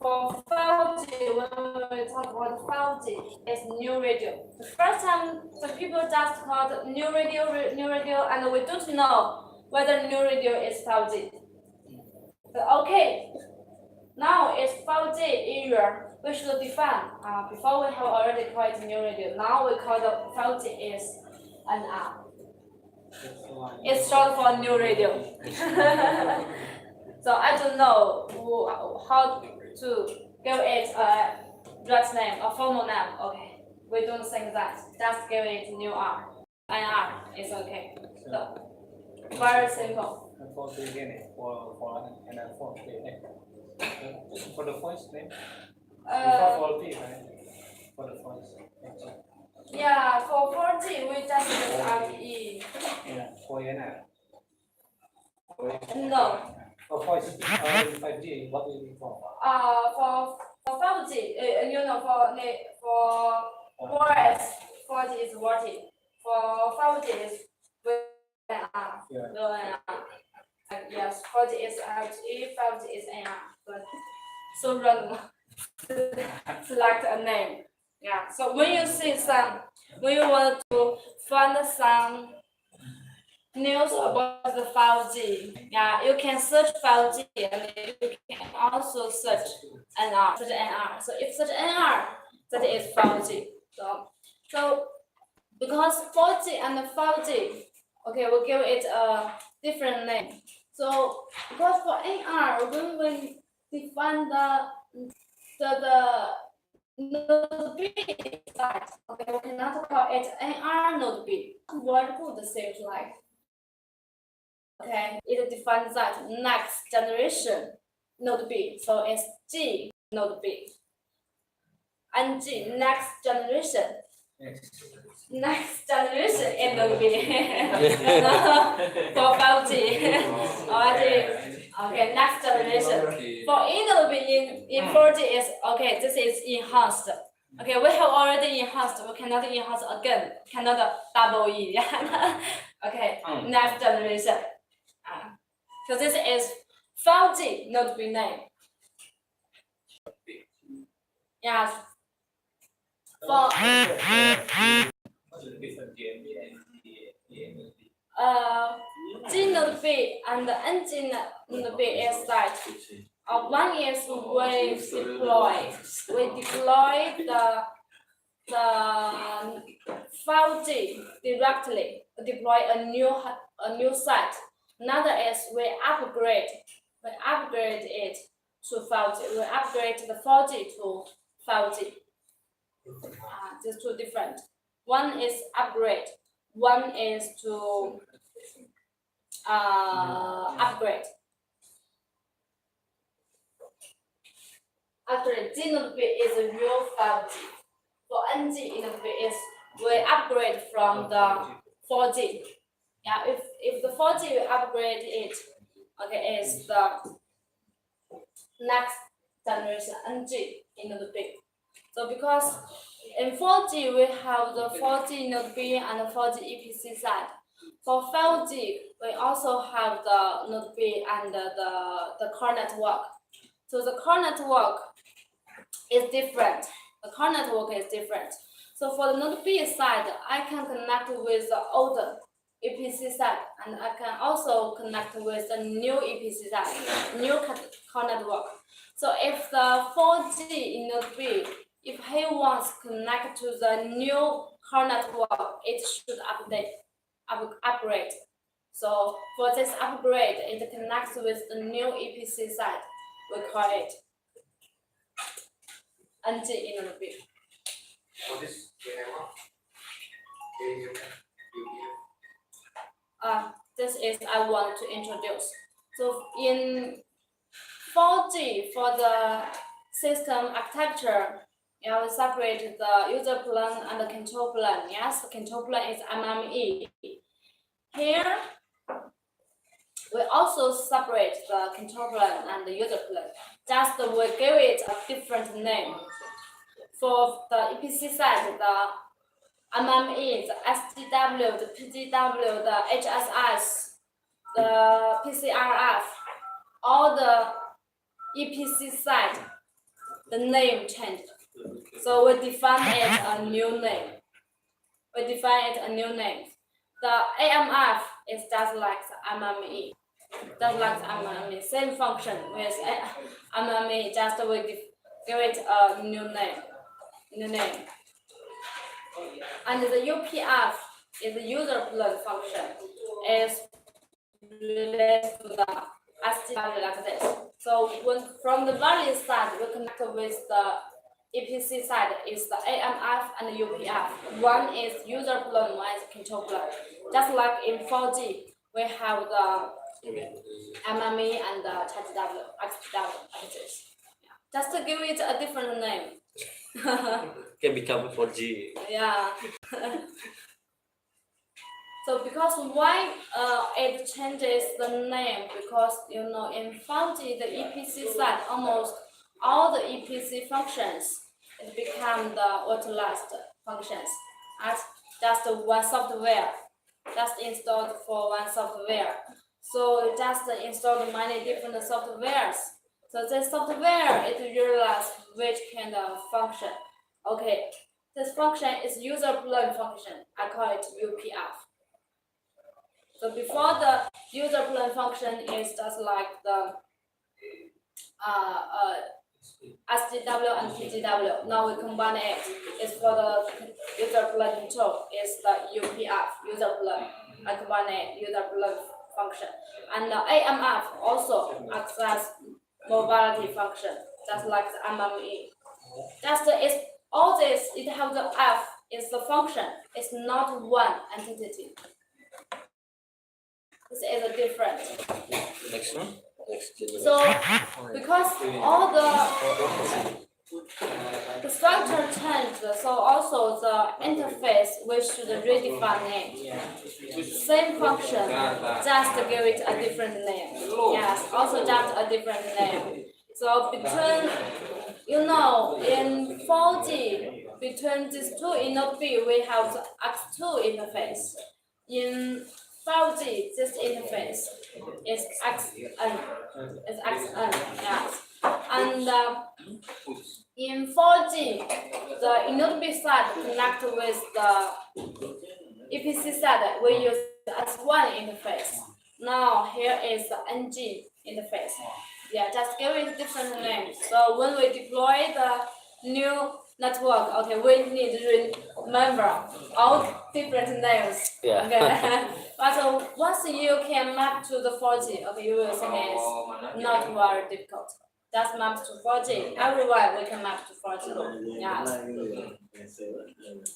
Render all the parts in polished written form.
for 5G, when we talk about 5G, it's new radio. The first time, the people just called new radio, and we don't know whether new radio is 5G. Okay, now it's 5G era. We should define. Before we have already called it new radio. Now we call the 5G is NR. It's short for new radio. So I don't know how to give it a direct name or formal name. Okay, we don't think that. Just give it new R. NR is okay. So very simple. For the again and for the voice name. For the right? For the voice. Yeah, for 4G we just use RPE. Yeah, for NR. No. For 5G, what do you call? For 5G, for voice, 4G is VoLTE. For 5G is NR. Yes, 4G is LTE, 5G is NR. But so random. Select a name. Yeah. So when you want to find some news about the 5G, yeah, you can search 5G and you can also search NR. So if search NR, that is 5G. So because 4G and 5G, okay, we'll give it a different name. So because for NR, when we define the node B side, okay, we cannot call it NR node B. What would say like? Okay, it defines that next generation node B. So it's G node B. And G next generation. Next generation in node B. For 5G. Okay, next generation. For E node B in 4G is okay, this is enhanced. Okay, we have already enhanced, we cannot enhance again, cannot double E. Okay, next generation. So this is 5G node B name. Yes. For G node B and N node B is like one is we deploy the 5G directly, deploy a new site. Another is we upgrade it to 5G. We upgrade the 4G to 5G. These two different. One is upgrade. One is to upgrade. Actually, G node B is a real 5G. For NG node B is we upgrade from the 4G. Yeah, if the 4G we upgrade it, okay, is the next generation NG node B. So because in 4G we have the 4G node B and the 4G EPC side. For 5G we also have the node B and the core network. So the core network is different. The core network is different. So for the node B side, I can connect with the older EPC side, and I can also connect with the new EPC side, new core network. So if the 4G in node B, if he wants to connect to the new core network, it should upgrade. So for this upgrade, it connects with the new EPC side. We call it NG node B. This is I want to introduce. So in 4G, for the system architecture, yeah, we separate the user plan and the control plan. Yes, the control plan is MME. Here, we also separate the control plan and the user plan. Just we give it a different name. For the EPC side, the MME, the SDW, the PGW, the HSS, the PCRF, all the EPC side the name changed. So we define it a new name. We define it a new name. The AMF is just like the MME. Just like the MME, same function with MME, just we give it a new name. And the UPF is the user blood function. Is related to the STW like this. So when from the value side, we connect with the EPC side is the AMF and the UPF. One is user blood, one is control blood. Just like in 4G, we have the MME and the XTW like this. Yeah. Just to give it a different name. Can become 4G. Yeah. So because why it changes the name, because in 4G the EPC side almost all the EPC functions it become the wireless functions as just one software, just installed for one software. So just installed many different softwares. So this software it realizes which kind of function. Okay, this function is user blood function. I call it UPF. So before the user blood function is just like the SGW and PGW. Now we combine it. It's for the user blood control. It's the UPF, user blood. I combine it, user blood function. And the AMF also access mobility function, just like the MME. Just it's all this. It has the F is the function. It's not one entity. This is a difference. Next one. So because all the structure changed, so also the interface we should redefine it. Same function, just give it a different name. Yes, also just a different name. So between in 4G, between these two input B, we have the X2 interface. In 5G, this interface is XN. Is XN, yes. And in 4G, the input B side connect with the EPC side. We use the S1 interface. Now here is the NG interface. Yeah, just give it different names. So when we deploy the new network, okay, we need to remember all different names. Yeah. Okay. But once you can map to the 4G, okay, you will think it's not very difficult. Just map to 4G. Everywhere we can map to 4G. Yes.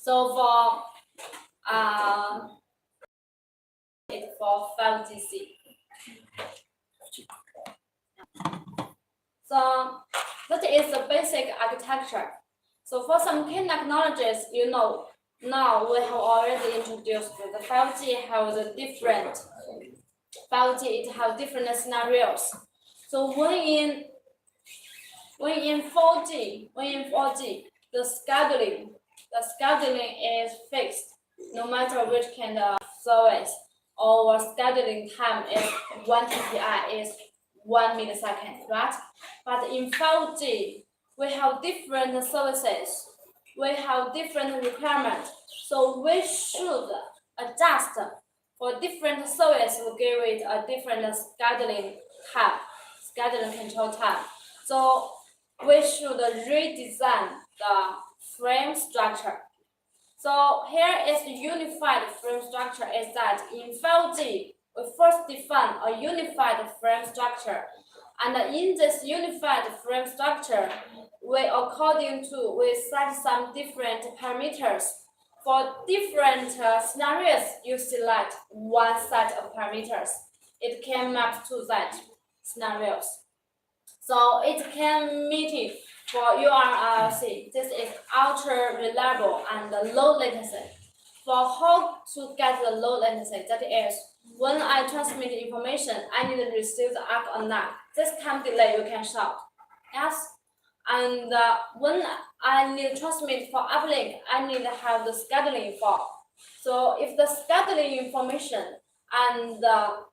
So for it's for 5GC. So that is the basic architecture. So for some key technologies, now we have already introduced the 5G has a different 5G it has different scenarios. So when in 4G, the scheduling is fixed, no matter which kind of service. Our scheduling time is 1 TPI is 1 millisecond, right? But in 5G, we have different services. We have different requirements. So we should adjust for different service. We give it a different scheduling time, scheduling control time. So we should redesign the frame structure. So here is the unified frame structure is that in 5G, we first define a unified frame structure. And in this unified frame structure, we set some different parameters. For different scenarios, you select one set of parameters. It can map to that scenarios. So it can meet it for URLC. This is ultra reliable and low latency. For how to get the low latency, that is, when I transmit information, I need to receive the ARC or not. This time delay you can shout. Yes. And when I need to transmit for uplink, I need to have the scheduling info. So if the scheduling information and the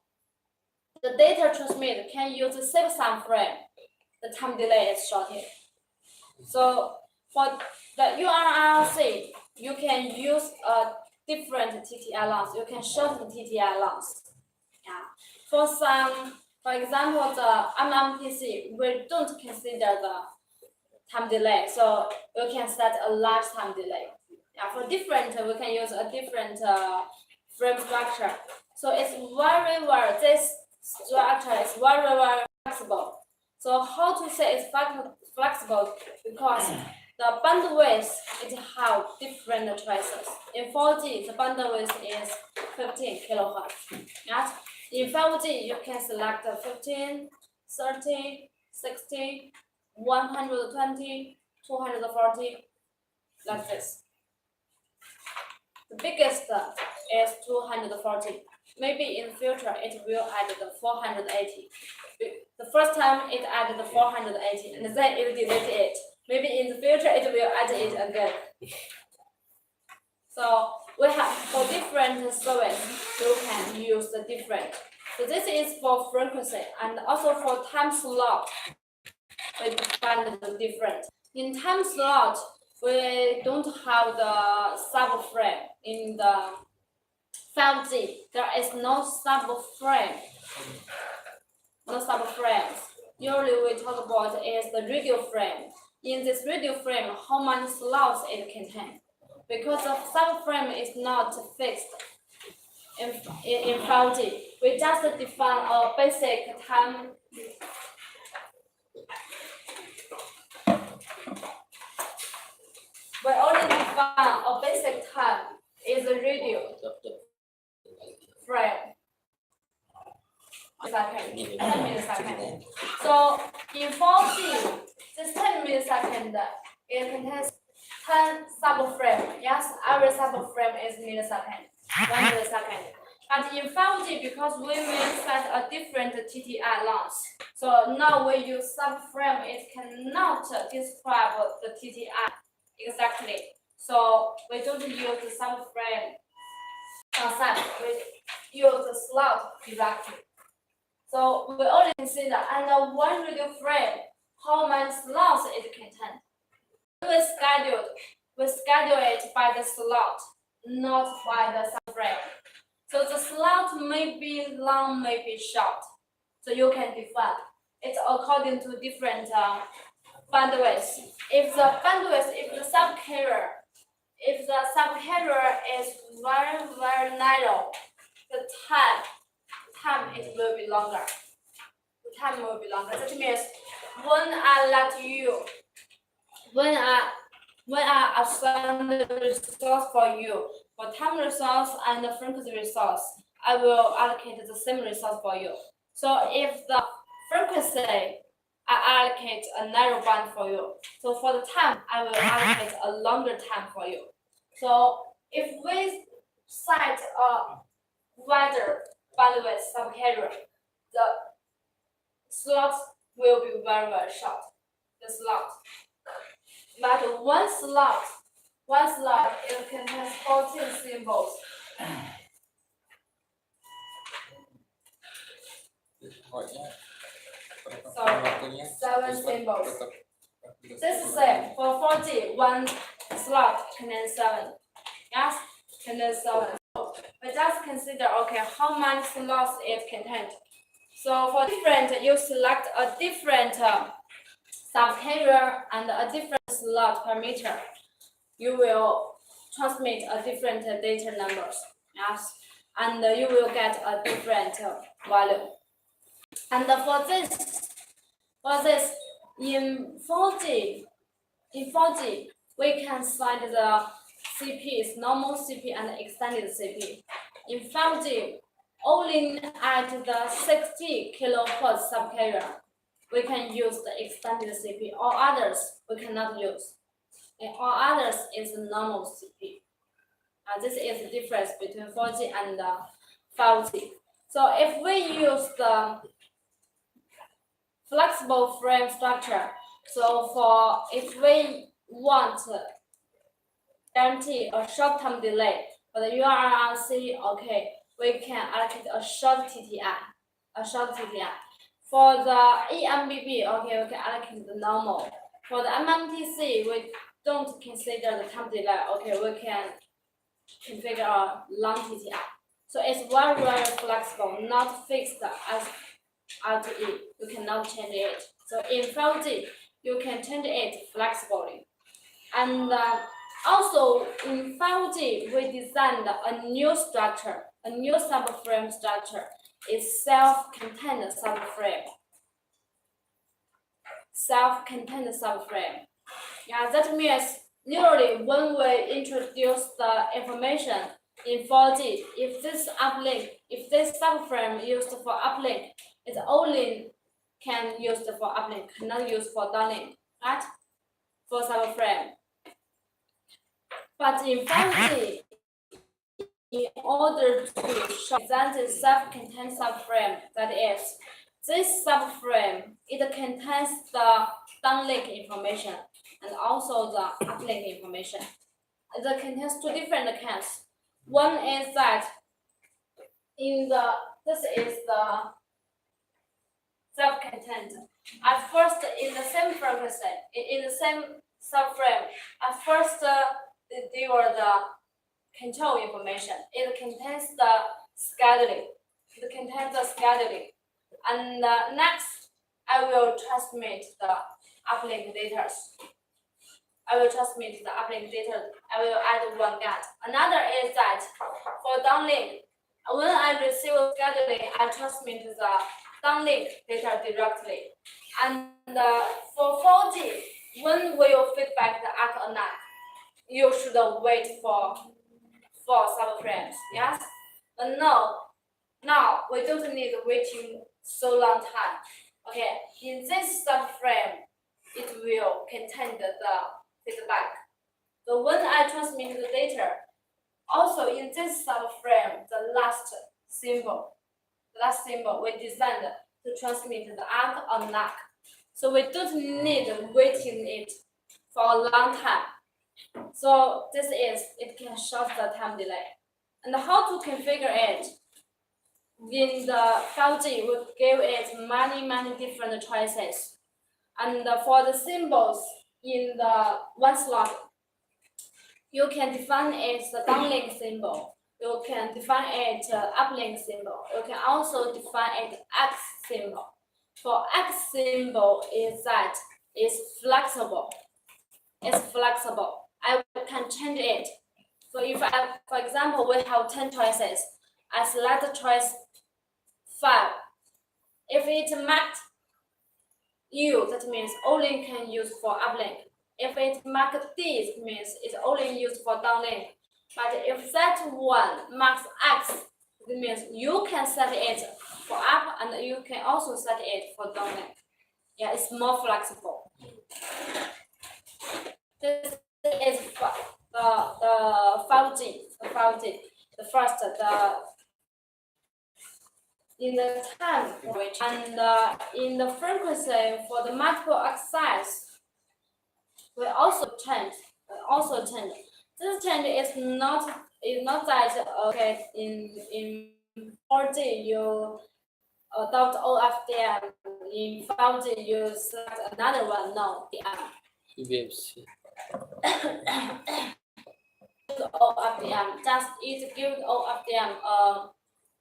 data transmit can use the same frame, the time delay is shorted. So for the URLC, you can use a different TTI length. You can shorten TTI length. Yeah. For example, the MMPC, we don't consider the time delay, so we can set a large time delay. Yeah, for different, we can use a different frame structure. So it's this structure is very flexible. So how to say it's flexible? Because the bandwidth it have different choices. In 4G, the bandwidth is 15 kilohertz. Yes. In 5G, you can select 15, 30, 60, 120, 240, like this. The biggest is 240. Maybe in the future it will add the 480. The first time it added the 480 and then it deleted it. Maybe in the future it will add it again. So we have for different service you can use the different. So this is for frequency and also for time slot. We find the different. In time slot, we don't have the subframe. In the 5G, there is no subframe. No subframes. Usually we talk about is the radio frame. In this radio frame, how many slots it contains? Because the subframe is not fixed in 5G, we just define a basic time. We only define a basic time is a radio frame. 10 milliseconds. So in 4G, this 10 milliseconds it contains 10 subframe. Yes, every subframe is millisecond, 1 millisecond. But in 5G, because we will set a different TTI length, so now we use subframe. It cannot describe the TTI exactly. So we don't use the subframe concept. We use the slot directly. So we only consider under one radio frame how many slots it contains. We schedule it by the slot, not by the subframe. So the slot may be long, may be short. So you can define it according to different bandwidth. If the subcarrier is very narrow, the time it will be longer. The time will be longer. That means when I assign the resource for you, for time resource and the frequency resource, I will allocate the same resource for you. So if the frequency, I allocate a narrow band for you. So for the time, I will allocate a longer time for you. So if we set a wider bandwidth subcarrier, the slots will be very short. The slot. But one slot it contains 14 symbols. Sorry, 7 symbols. This is it. For 4G, one slot contains 7. Yes, contains 7. So we just consider how many slots it contains. So for different, you select a different subcarrier and a different slot parameter. You will transmit a different data numbers. Yes, and you will get a different value. And for this, in 4G, we can find the CPs, normal CP and extended CP. In 5G, only at the 60 kilohertz subcarrier, we can use the extended CP. All others we cannot use. And all others is normal CP. This is the difference between 4G and 5G. So if we use the flexible frame structure, so if we want to guarantee a short-term delay for the URLC, we can allocate a short TTI. For the EMBB, we can allocate the normal. For the MMTC, we don't consider the time delay. Okay, we can configure a long TTL. So it's very, very flexible, not fixed as RTE. You cannot change it. So in 5G, you can change it flexibly. And also in 5G, we designed a new structure, a new subframe structure. It's self-contained subframe. Self-contained subframe. Yeah, that means usually when we introduce the information in 4G, if this subframe used for uplink, it only can used for uplink, cannot use for downlink, right? For subframe. But in 5G, in order to show that the self-contained subframe, that is, this subframe, it contains the downlink information and also the uplink information. It contains two different kinds. One is that this is the self-contained. At first, in the same frequency, in the same subframe, at first they were the control information. It contains the scheduling. It contains the scheduling. And next, I will transmit the uplink data. I will add one GAT. Another is that for downlink, when I receive scheduling, I transmit the downlink data directly. And for 4G, when we will feedback the ARC or not, you should wait for subframes, yes? But now we don't need waiting so long time. Okay, in this subframe, it will contain the feedback. So when I transmit the data, also in this subframe, the last symbol we designed to transmit the ARC or NAC. So we don't need waiting it for a long time. So it can short the time delay. And how to configure it? In the 5G, we give it many different choices. And for the symbols in the one slot, you can define it as the downlink symbol. You can define it uplink symbol. You can also define it X symbol. For X symbol is that it's flexible. It's flexible. I can change it. So if for example, we have 10 choices, I select choice 5. If it marked U, that means only can use for uplink. If it marked D, it means it's only used for downlink. But if that one marks X, it means you can set it for up and you can also set it for downlink. Yeah, it's more flexible. This is the 5G. The first, in the time and in the frequency for the multiple access, we also change. This change is not that okay. In 4G you adopt OFDM. In 5G you select another one. No, UVMC. OFDM. Just it gives OFDM a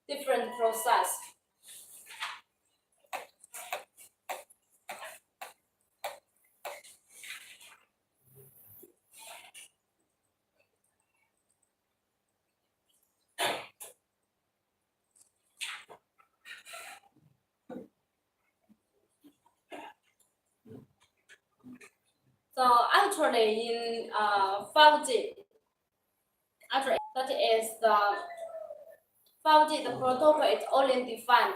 different process. So actually in 5G, that is the 5G, the protocol is only defined.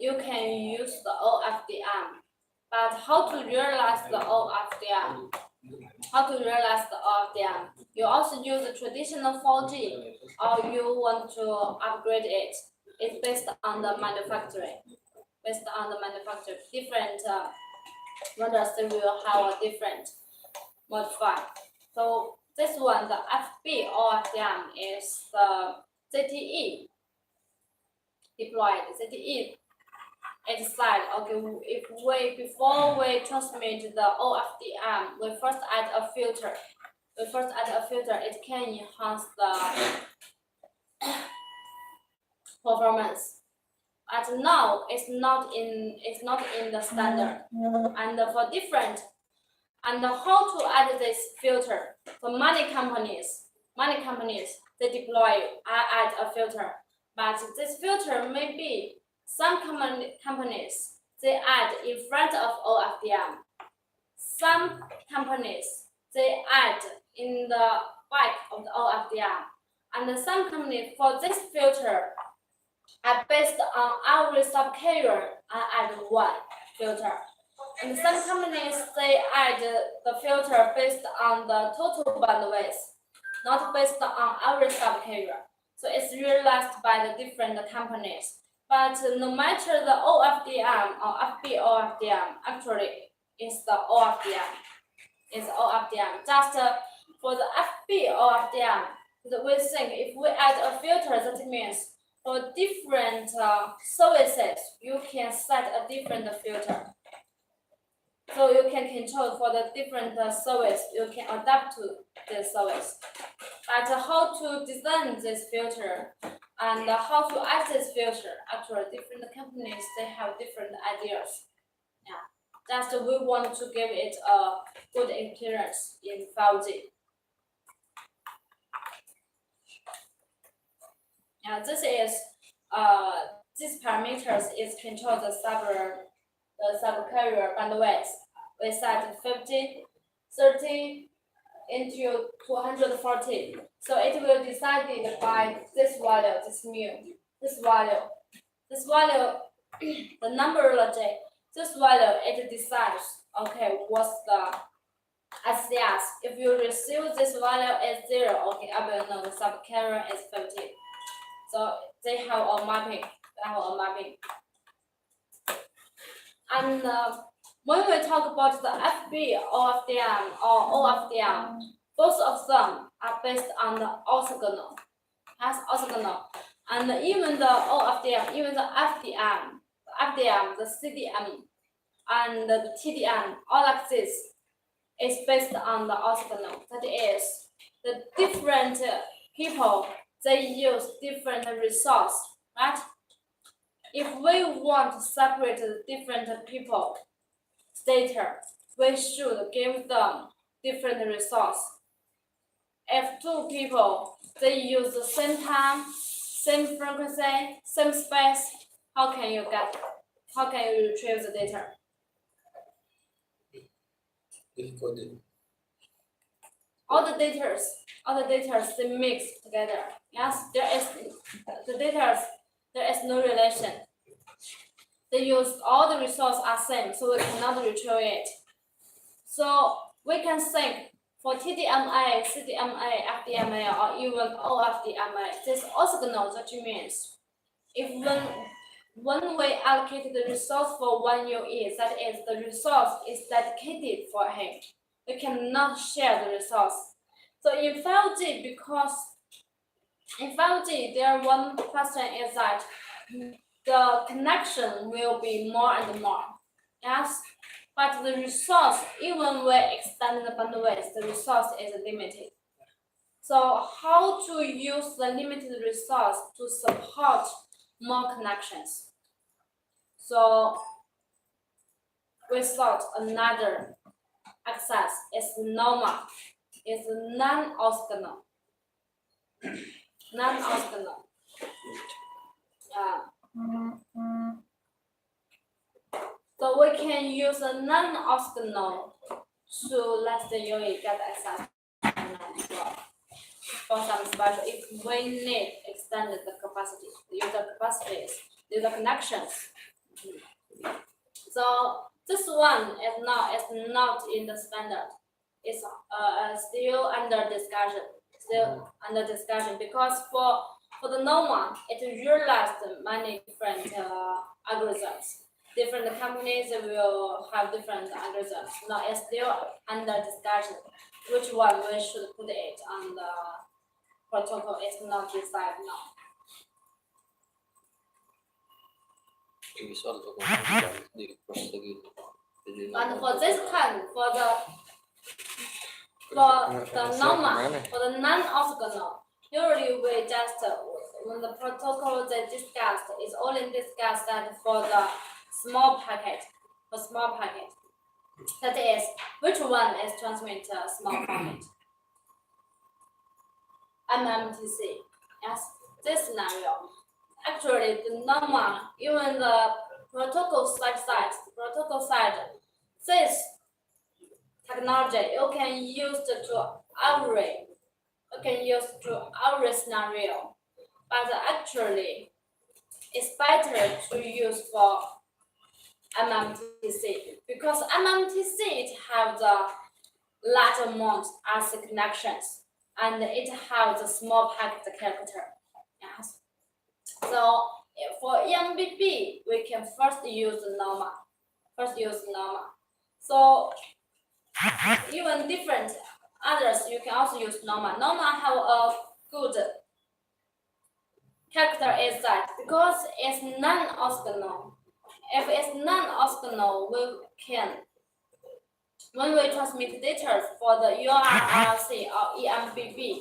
You can use the OFDM. But how to realize the OFDM? You also use the traditional 4G or you want to upgrade it. It's based on the manufacturing. Different models will have a different modify. So this one, the FB OFDM is the ZTE deployed. ZTE it said, okay, if before we transmit the OFDM, we first add a filter. It can enhance the performance. But now it's not in the standard. And for different, and how to add this filter? For many companies, they deploy add a filter. But this filter may be some companies they add in front of OFDM. Some companies they add in the back of the OFDM. And some companies for this filter are based on every subcarrier and add one filter. And some companies they add the filter based on the total bandwidth, not based on every subcarrier. So it's realized by the different companies. But no matter the OFDM or FB OFDM, actually it's the OFDM. It's OFDM. Just for the FB OFDM, we think if we add a filter, that means for different services, you can set a different filter. So you can control for the different service, you can adapt to the service. But how to design this filter and how to add this filter, actually different companies, they have different ideas. Yeah, just we want to give it a good experience in 5G. Yeah, these parameters is control the subcarrier bandwidth. We set 50, 30 into 240. So it will decided by this value, this mu, this value, the number logic, this value it decides, okay, what's the SCS. If you receive this value as 0, okay, I will know the subcarrier is 50. So they have a mapping. And when we talk about the FB OFDM or OFDM, both of them are based on the orthogonal. And even the OFDM, even the FDM, the CDM, and the TDM, all like this is based on the orthogonal. That is, the different people, they use different resource, right? If we want to separate the different people data, we should give them different resource. If two people they use the same time, same frequency, same space, how can you retrieve the data? All the data they mix together. Yes, there is no relation. They use all the resources are same, so we cannot retrieve it. So we can think for TDMA, CDMA, FDMA, or even OFDMA, this orthogonal that means if when we allocate the resource for one UE, that is the resource is dedicated for him. We cannot share the resource. So in 5G, because in 5G, there one question is that the connection will be more and more. Yes, but the resource, even we extend the bandwidth, the resource is limited. So how to use the limited resource to support more connections? So we thought another access is NOMA, is non-orthogonal. So we can use a non-orthogonal to let the UE get access for some special. If we need extended the capacity, user capacities, user connections. So this one is not in the standard. It's still under discussion. Because for the NOMA, it realized many different algorithms. Different companies will have different algorithms. Now it's still under discussion. Which one we should put it on the protocol is not decided now. visual to kung di prosegit. And for this kind, for the normal, for the non-orthogonal, usually we just when the protocol they discussed is only discussed that for the small packet, that is which one is transmit small packet. MMTC. Yes, this scenario. Actually, the normal, even the protocol side, this technology you can use to every scenario. But actually, it's better to use for MMTC because MMTC it have the large amount as connections and it has a small packet character. Yes. So for EMBB, we can first use normal. So even different others, you can also use normal. Normal have a good character is that because it's non-orthogonal. If it's non-orthogonal, when we transmit data for the URLC or EMBB,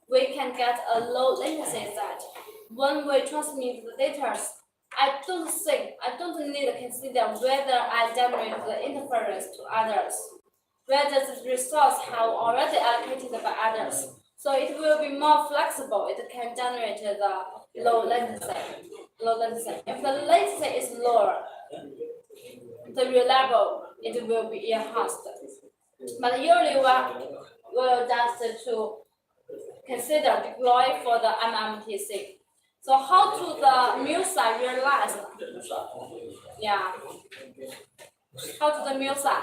we can get a low latency that when we transmit the data, I don't need to consider whether I generate the interference to others, whether the resource have already allocated by others. So it will be more flexible. It can generate the low latency. If the latency is lower, the reliable it will be enhanced. But usually we'll just to consider deploy for the MMTC. So how to the MUSA realize? Yeah. How to the MUSA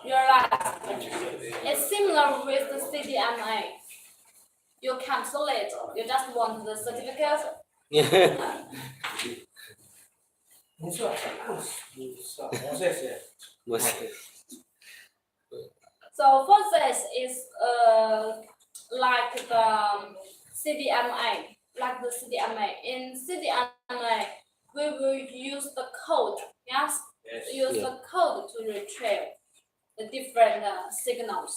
realize? It's similar with the CDMA. You cancel it. You just want the certificate. So for this is like the CDMA, In CDMA, we will use the code. Yes. Use the code to retrieve the different signals.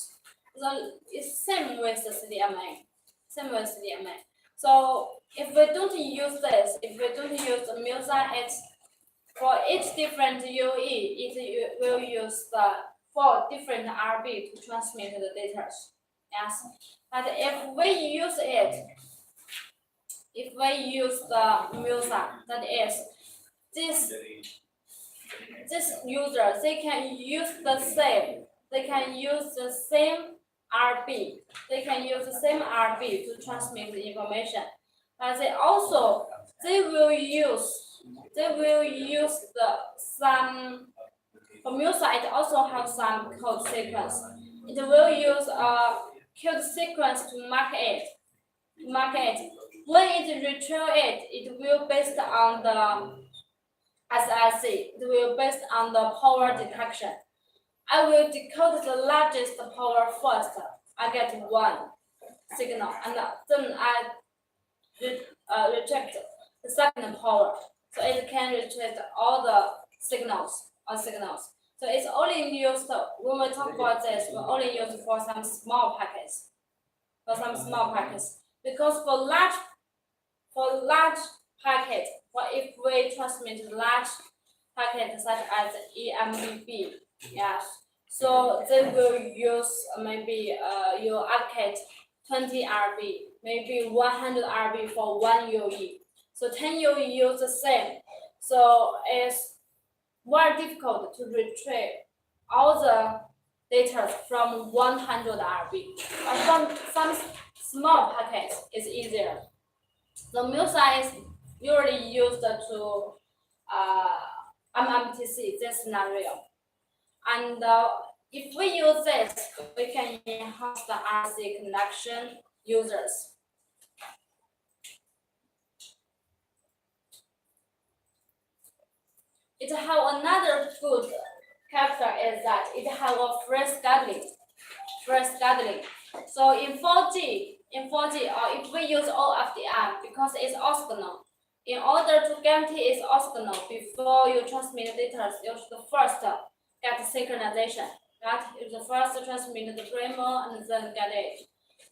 So it's same with the CDMA. So if we don't use this, if we don't use the MUSA, it's for each different UE, it will use the 4 different RB to transmit the data. Yes. But if we use the MUSA, that is this user, they can use the same RB. They can use the same RB to transmit the information. But they will use some for MUSA. It also has some code sequence. It will use a code sequence to mark it. When it retrieve it will based on the SIC. It will based on the power detection. I will decode the largest power first. I get 1 signal, and then I reject the second power. So it can retrieve all the signals. So it's only used when we talk about this. We only use for some small packets. Because for large packet, if we transmit large packet such as EMBB, yes. So they will use maybe you allocate 20 RB, maybe 100 RB for 1 UE. So 10 UE use the same. So it's very difficult to retrieve all the data from 100 RB. But from some small packets, it's easier. The MUSA is usually used to MMTC, this scenario. And if we use this, we can enhance the RC connection users. It has another good character is that it has a free scheduling. So in 4G, or if we use OFDM, because it's orthogonal, In order to guarantee its orthogonal before you transmit data, you should first get synchronization. Right? You should first transmit the grammar and then get it.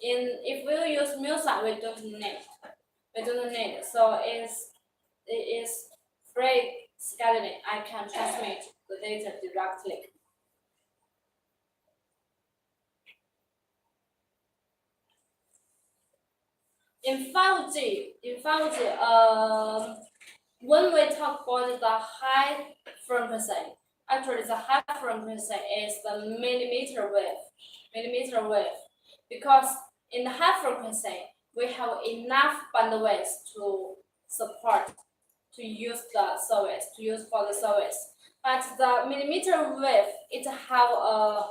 If we use MuSign, we don't need. So it is free scheduling. I can transmit the data directly. In 5G, when we talk about the high frequency, actually the high frequency is the millimeter wave, because in the high frequency we have enough bandwidth to support to use for the service. But the millimeter wave, it have a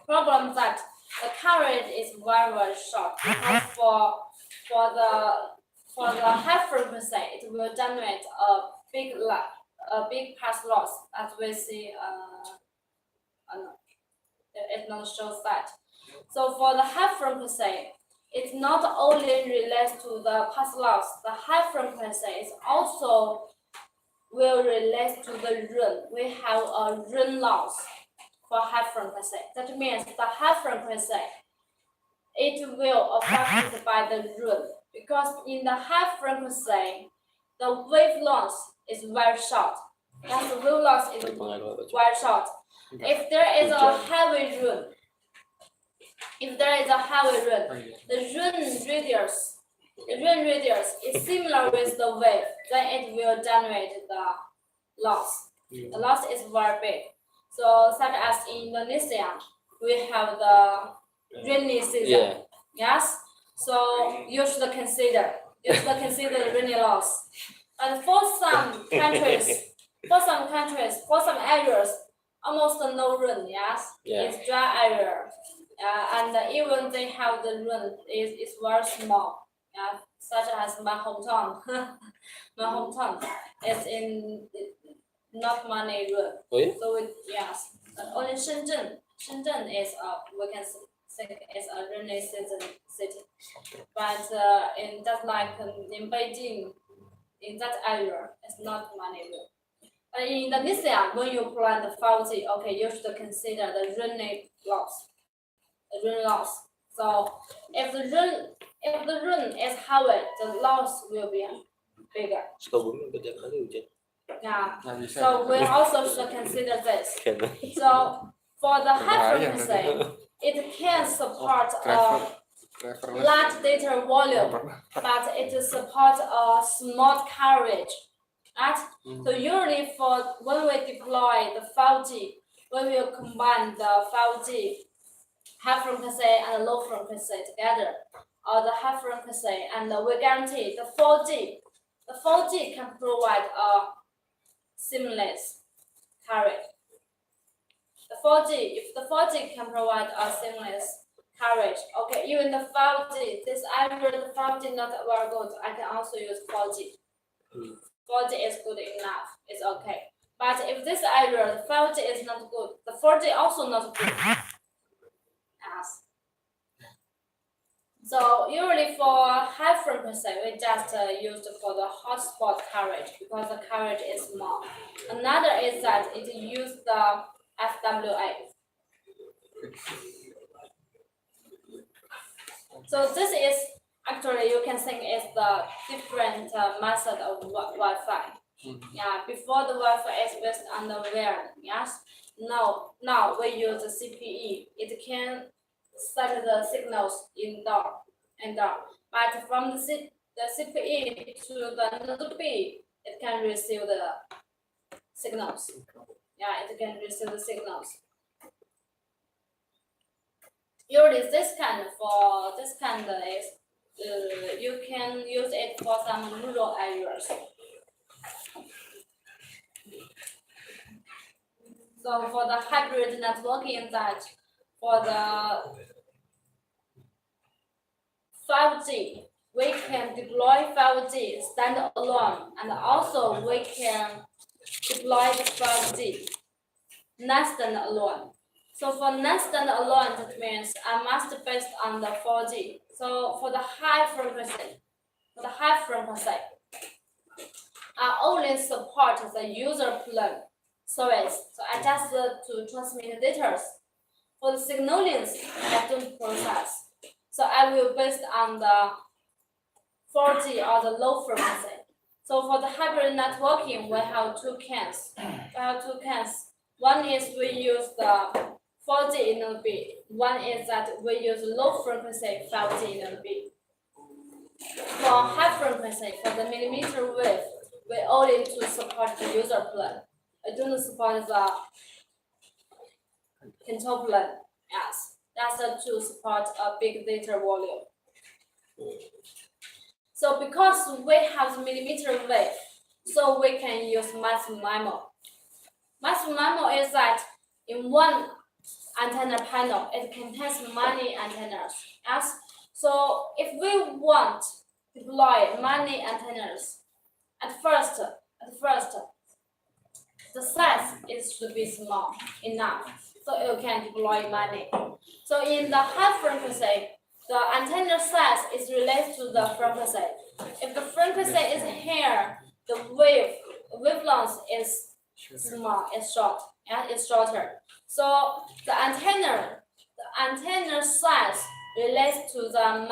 problem that the coverage is very short, because for the high frequency it will generate a big path loss, as we see. It not shows that. So for the high frequency, it not only relates to the path loss. The high frequency is also will relate to the run. We have a run loss for high frequency. That means the high frequency, it will affected by the run, because in the high frequency, the wave loss is very short. And the wave loss is very short. If there is a heavy run, the run radius is similar with the wave, then it will generate the loss. The loss is very big. So such as in Indonesia, we have the rainy season. Yeah. Yes. So you should consider the rainy loss. And for some countries, for some areas, almost no rain. Yes. Yeah. It's dry area. And even they have the rain is very small. Yeah, such as my hometown. My hometown is in not many rain. Oh yeah? So yes, only Shenzhen is we can say is a rainy season city. But in that like in Beijing, in that area, it's not many rain. But in Indonesia, when you plant the 5G, okay, you should consider the rain loss. So if the run is higher, the loss will be bigger. Sukabumi setiap kali hujan. Yeah. Nggak bisa. So we also should consider this. Kena. So for the high Bahaya frequency, it can support a Driverless. large data volume, but it supports a small coverage. Right? So usually for when we deploy the 5G, when we combine the 5G high frequency and low frequency together, or the high frequency, and we guarantee the 4G. The 4G can provide a seamless coverage. If the 4G can provide a seamless coverage, okay, even the 5G, this area the 5G not very good, I can also use 4G. 4G is good enough, it's okay. But if this area, the 5G is not good, the 4G also not good. Yes. So usually for high frequency, we just use for the hotspot coverage, because the coverage is small. Another is that it uses the FWA. So this is actually, you can think is the different method of Wi-Fi. Yeah, before the Wi-Fi is based on the WAN. Yes. Now we use the CPE. It can send the signals indoor. But from the CPE to the node B, it can receive the signals. Yeah, it can receive the signals. Usually this kind is you can use it for some rural areas. So for the hybrid networking, that for the 5G, we can deploy 5G standalone, and also we can deploy the 5G not standalone. So for not standalone, that means I must based on the 4G. So for the high frequency, for the high frequency only support the user plan service, so adjusted to transmit data. For the signalings, I don't process. So I will based on the 4G or the low frequency. So for the hybrid networking, we have two kinds. One is we use the 4G NLB. One is that we use low frequency 5G NLB. For high frequency, for the millimeter wave, we only to support the user plan. I don't support the control plan. Yes, that's to support a big data volume. So because we have millimeter wave, so we can use massive MIMO. Massive MIMO is that in one antenna panel, it contains many antennas. Yes, so if we want to deploy many antennas, at first, the size should be small enough, so you can deploy many. So in the high frequency, the antenna size is related to the frequency. If the frequency is here, the wavelength is small, it's short, and it's shorter. So the antenna size relates to the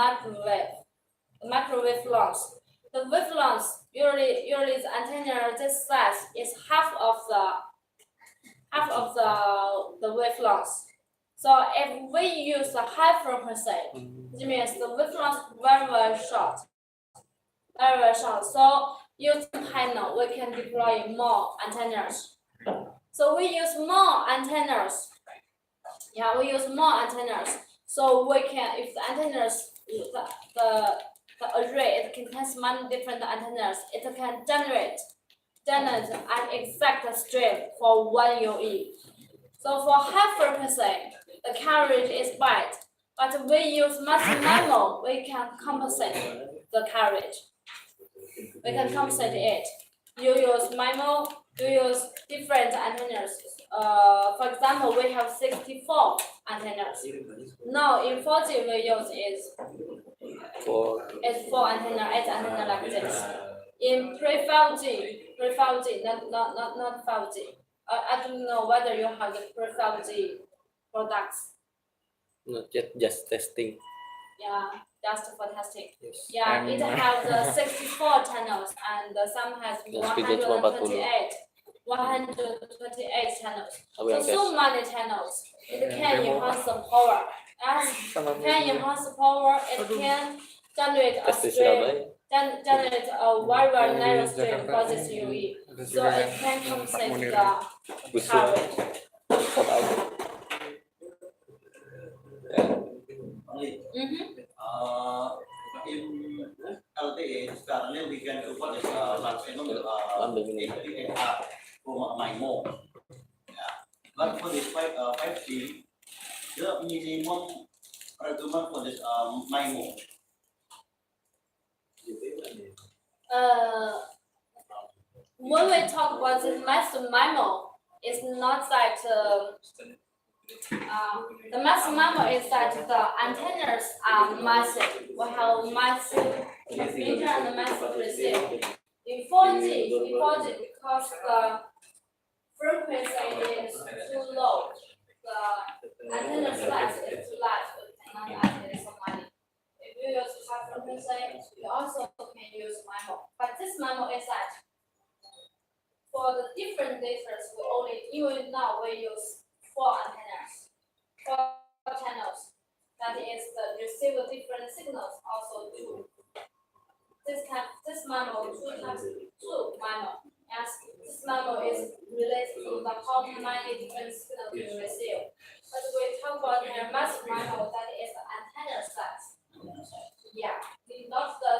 microwave length. The wavelength usually the antenna this size is half of the wavelength. So if we use the high frequency, it means the wavelength very short. Very short. So using panel, we can deploy more antennas. So we use more antennas. Yeah, we use more antennas. So we can, if the antennas, the array, it contains many different antennas, it can generate an exact stream for one UE. So for high frequency, the carriage is bad, but we use massive MIMO, we can compensate the carriage. We can compensate it. You use MIMO, you use different antennas. For example, we have 64 antennas. Now in 4G we use is 4 antenna, 8 antenna like this. In pre-5G, not 5G. I don't know whether you have the pre-5G products. Not yet, just testing. Yeah, just for testing. Yes. Yeah, it has 64 channels and some has 128 channels. So many channels. It can enhance the power. As can enhance the power, it can generate a stream, generate a very narrow stream for this UE. So it can compensate the coverage. In LTE sekarang yang weekend keluar MIMO. But for this 5G, the minimum argument for this MIMO. When we talk about this massive MIMO, it's not that the massive MIMO is that the antennas are massive. We have massive transmitter and massive receiver. In 4G, because the frequency is too low, the antenna size is too large, we cannot allocate some money. If you use high frequency, you also can use MIMO. But this MIMO is that for the different data, even now we use 4 antennas, 4 channels. That is the receive different signals, also 2. This MIMO 2 times 2 MIMO. As this MIMO is related to the how many different signals you receive. But we talk about the massive MIMO, that is the antenna size. Yeah, not the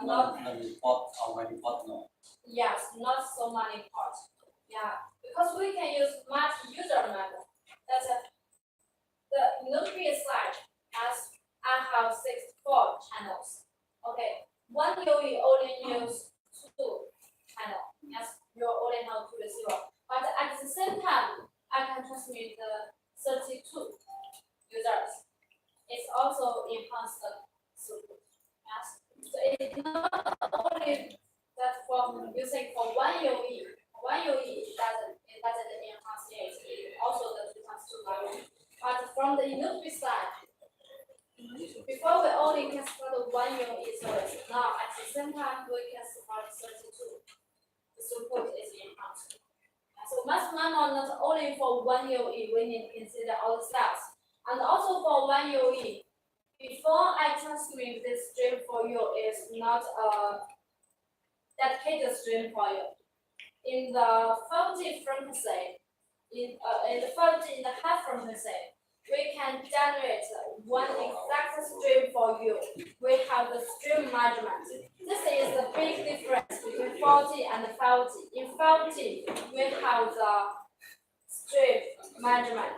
not many ports, how many ports? No. Yes, not so many ports. Yeah, because we can use much user MIMO. That's the NLB side as I have 64 channels. Okay, one UE only use 2 channels. Yes, you only have 2 receiver. But at the same time, I can transmit 32 users. It's also enhanced throughput. Yes. So it's not only that from using for one UE, it doesn't enhance it. It also the 2 times 2 value. But from the Inotbi side, before we only can support one UE source. Now at the same time we can support 32. The throughput is enhanced. So mass memo not only for one UE, we need to consider all the steps. And also for one UE, before I transmit this stream for you is not a dedicated stream for you. In the 40 frequency, in the half frequency, we can generate one exact stream for you. We have the stream measurement. This is the big difference between 40 and 50. In 50, we have the stream measurement.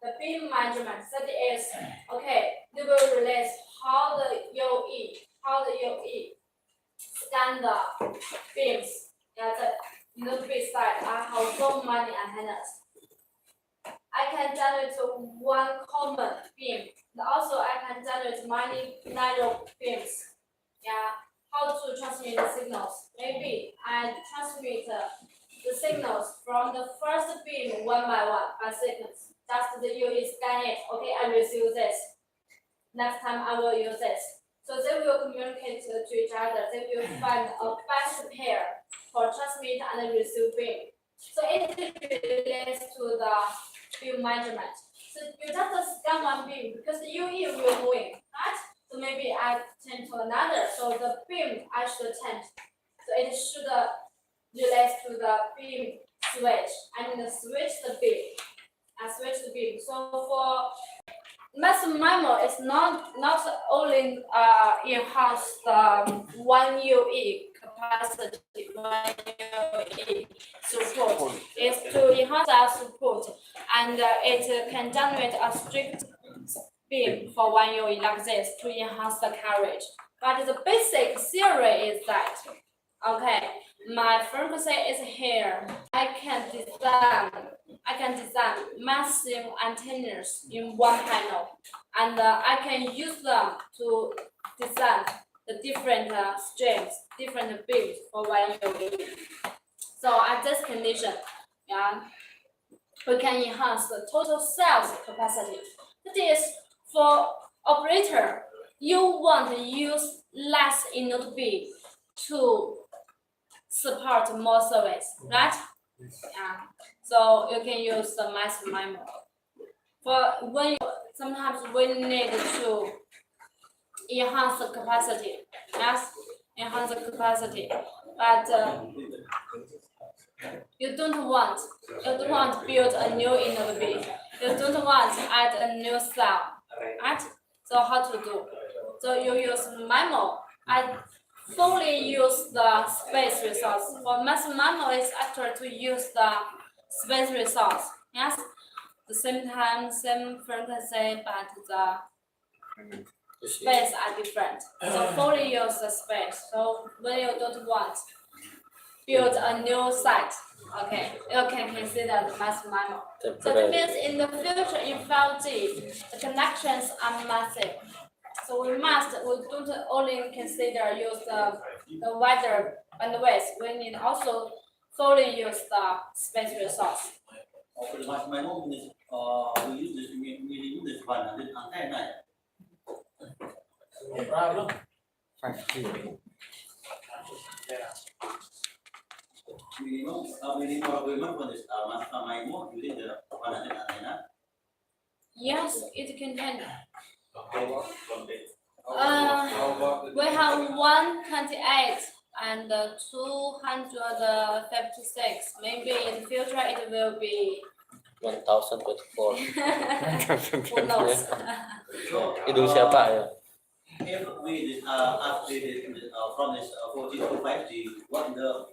The beam measurement, that is, okay, they will release how the UE scan the beams. Yeah, the Inotbi side, I have so many antennas. I can generate one common beam. And also, I can generate many narrow beams. Yeah, how to transmit the signals? Maybe I transmit the signals from the first beam one by seconds. Just the UE scan it. Okay, I receive this. Next time I will use this. So they will communicate to each other. They will find a best pair for transmit and receive beam. So it relates to the beam measurement. So you just scan one beam because the UE will move, right? So maybe I change to another. So the beam I should change. So it should relate to the beam switch. I mean switch the beam. So for mass MIMO, it's not only enhance the one UE capacity, one UE throughput. It's to enhance our throughput, and it can generate a strict beam for one UE like this to enhance the carriage. But the basic theory is that, okay, my frequency is here. I can design massive antennas in one panel, and I can use them to design the different streams, different beams for one UE. So at this condition, yeah, we can enhance the total sales capacity. That is, for operator, you want to use less Inotbi to support more service, right? Yeah. So you can use the mass MIMO. For when sometimes we need to enhance the capacity, yes, enhance the capacity, but you don't want to build a new Inotbi. You don't want to add a new cell, right? So how to do? So you use MIMO and fully use the space resource. For mass MIMO, it's actually to use the space resource. Yes, the same time, same frequency, but the space are different. So fully use the space. So when you don't want build a new site, okay, you can consider the mass MIMO. So that means in the future, in 5G, the connections are massive. So we don't only consider use the wider bandwidth. We need also fully use the space resource. For the mass MIMO, we use this minimum this 100 antenna. No problem. Minimum requirement for this mass MIMO using the 100 antenna. Yes, it contains. We have 128 and 256. Maybe in the future it will be 1024. who knows? Hidung siapa ya? If we updated from this 4G to 5G, what the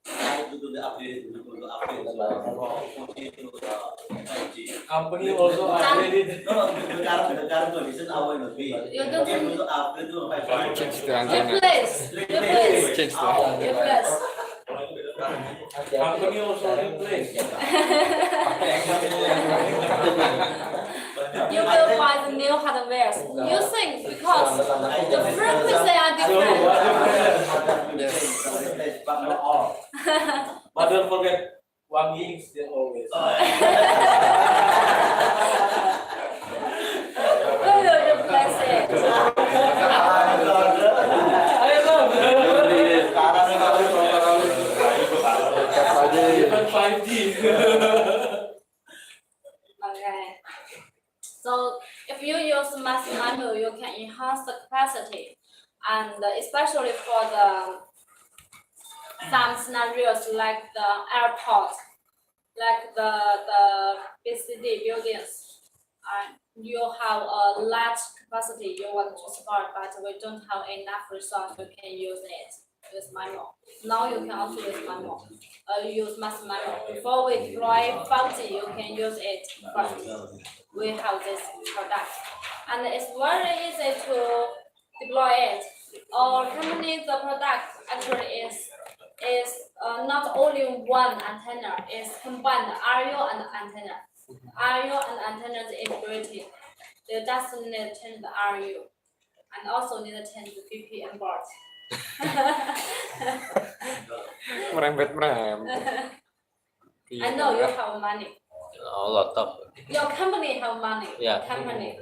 how to do the update to update the 4G to 5G? Company also upgraded. No, the current condition our will be. You don't If we to upgrade to 5G. Change the antenna. Replace. Change the Replace. Company also replaced. You will find new hardware. You think because The frequency are different. But not all. But don't forget, Wang Ying still always. We will replace it. Even 5G. Okay. So if you use mass MIMO, you can enhance the capacity, and especially for some scenarios like the airport, like the BCD buildings, and you have a large capacity you want to support, but we don't have enough resource. You can use it. Use MIMO. Now you can also use MIMO. Use mass MIMO. Before we deploy 5G, you can use it first. We have this product, and it's very easy to deploy it. Or company, the product actually is not only one antenna, it's combined RU and antenna. RU and antenna is integrated. You just need to change the RU, and also need to change the VPN board. Merembet. I know you have money. A lot of. Your company have money. Yeah. Company.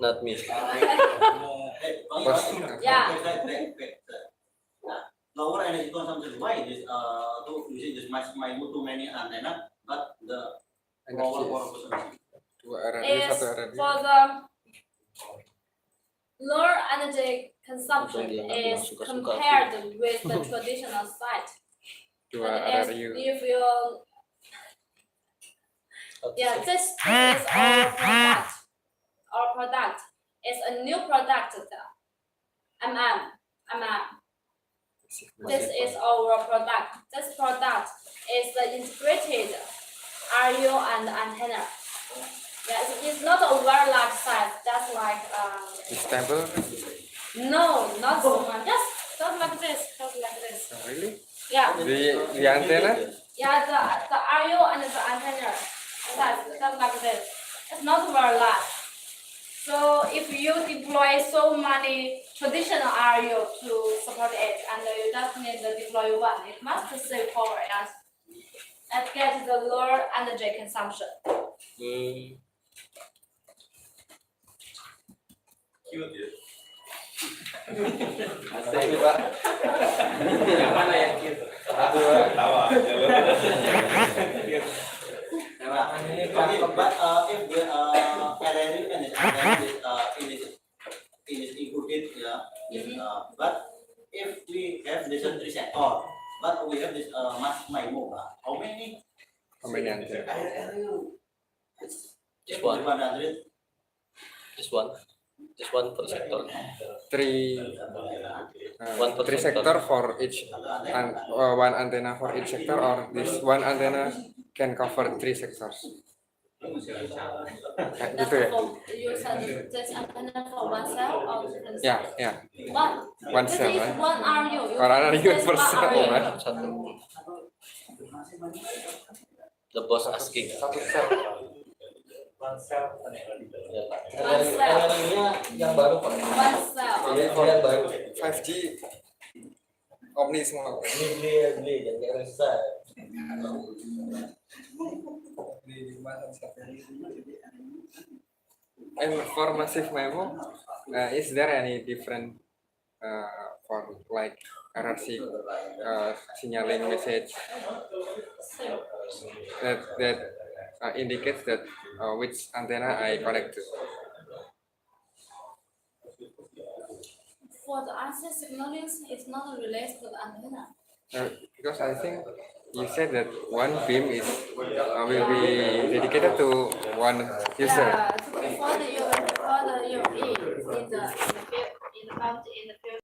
Not me. Yeah. Lower energy consumption. Why this to using this MIMO too many antenna, but the lower power consumption. Is for the lower energy consumption is compared with the traditional site. And if you this is our product. Our product is a new product. This is our product. This product is the integrated RU and antenna. Yes, it's not a very large size. That's like Stable? no, not so much. Just like this. Just like this. Really? Yeah. The antenna? Yeah, the RU and the antenna. That's like this. It's not very large. So if you deploy so many traditional RU to support it, and you just need to deploy one, it must save power and get the lower energy consumption. Cute ya. Asik Pak. Yang mana yang cute? Tawa. But if the RRU and is included, but if we have this 3 sector, but we have this mass MIMO, how many antenna? RRU? Just one. 100. Just one per sector. Three sector for each and one antenna for each sector, or this one antenna can cover 3 sectors. That's Gitu ya? for you said this antenna for one cell or different Yeah, cells? yeah. One One cell, this is right? one RU. You Or RU replace per one cell, RU. right? Satu. The boss asking. Satu cell. RRU-nya yang baru Pak. One cell. Yang baru. 5G Omni semua. Beli yang nggak rusak. And for massive MIMO, is there any different for like RRC signaling message that indicates that which antenna I connect to? For the RC signaling, it's not related to the antenna. Because I think you said that one beam is will be dedicated to one user. Yeah, for the UAE in the field in the field